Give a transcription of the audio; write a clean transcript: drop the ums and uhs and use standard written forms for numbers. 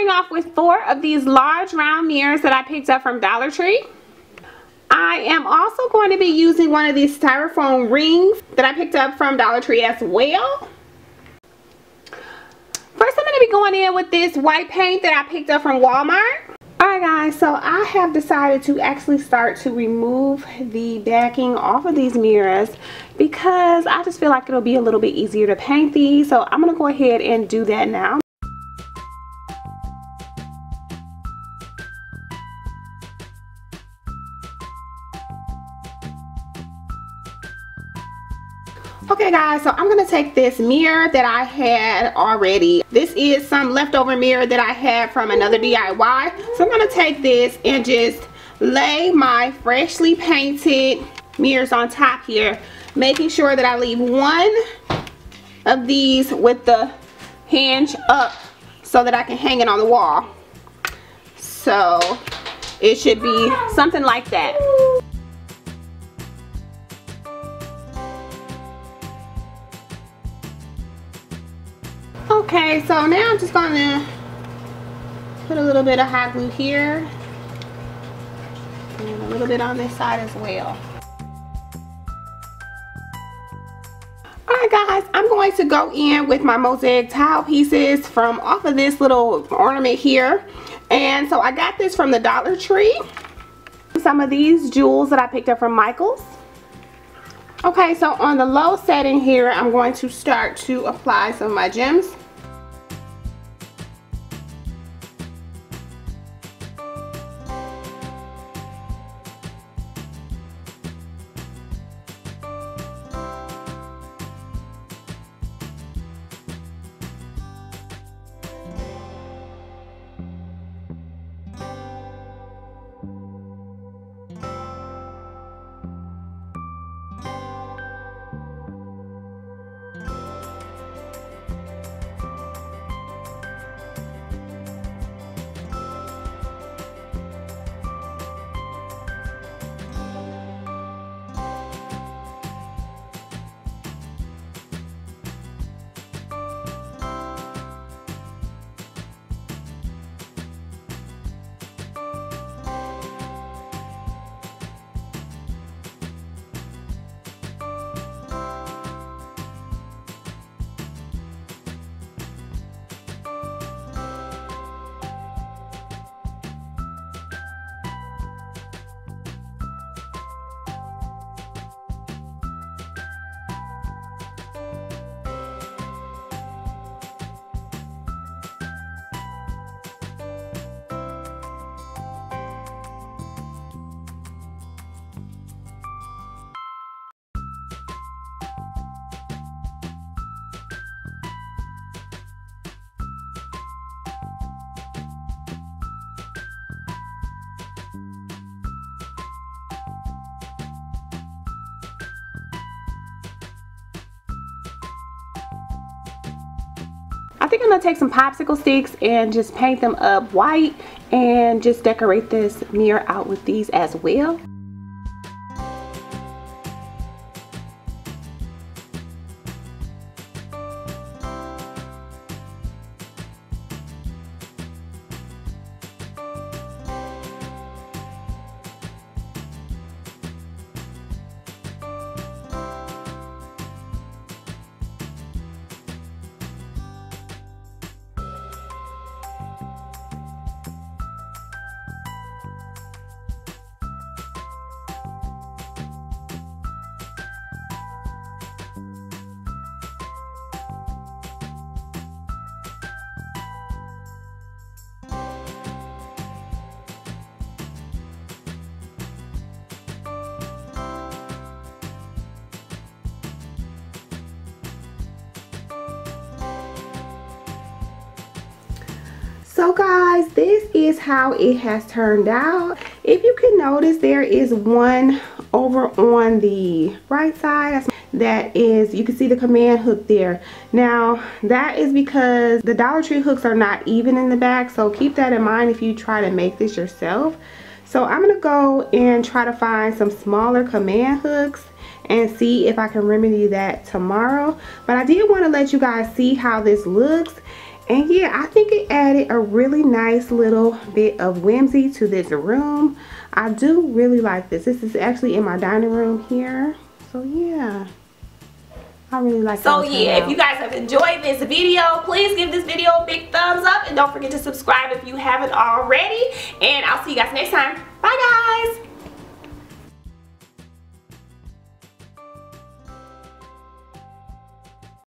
starting off with 4 of these large round mirrors that I picked up from Dollar Tree. I am also going to be using one of these styrofoam rings that I picked up from Dollar Tree as well. First, I'm going to be going in with this white paint that I picked up from Walmart. Alright guys, so I have decided to actually start to remove the backing off of these mirrors because I just feel like it'll be a little bit easier to paint these. So I'm going to go ahead and do that now. Okay guys, so I'm going to take this mirror that I had already. This is some leftover mirror that I had from another DIY. So I'm going to take this and just lay my freshly painted mirrors on top here, making sure that I leave one of these with the hinge up so that I can hang it on the wall. So it should be something like that. Okay, so now I'm just going to put a little bit of hot glue here and a little bit on this side as well. Alright guys, I'm going to go in with my mosaic tile pieces from off of this little ornament here. And so I got this from the Dollar Tree. Some of these jewels that I picked up from Michael's. Okay, so on the low setting here, I'm going to start to apply some of my gems. I think I'm going to take some popsicle sticks and just paint them up white and just decorate this mirror out with these as well. So guys, this is how it has turned out. If you can notice, there is one over on the right side that is, you can see the command hook there. Now that is because the Dollar Tree hooks are not even in the back, so keep that in mind if you try to make this yourself. So I'm gonna go and try to find some smaller command hooks and see if I can remedy that tomorrow. But I did want to let you guys see how this looks. And yeah, I think it added a really nice little bit of whimsy to this room. I do really like this. This is actually in my dining room here. So yeah, I really like So yeah, if you guys have enjoyed this video, please give this video a big thumbs up. And don't forget to subscribe if you haven't already. And I'll see you guys next time. Bye guys.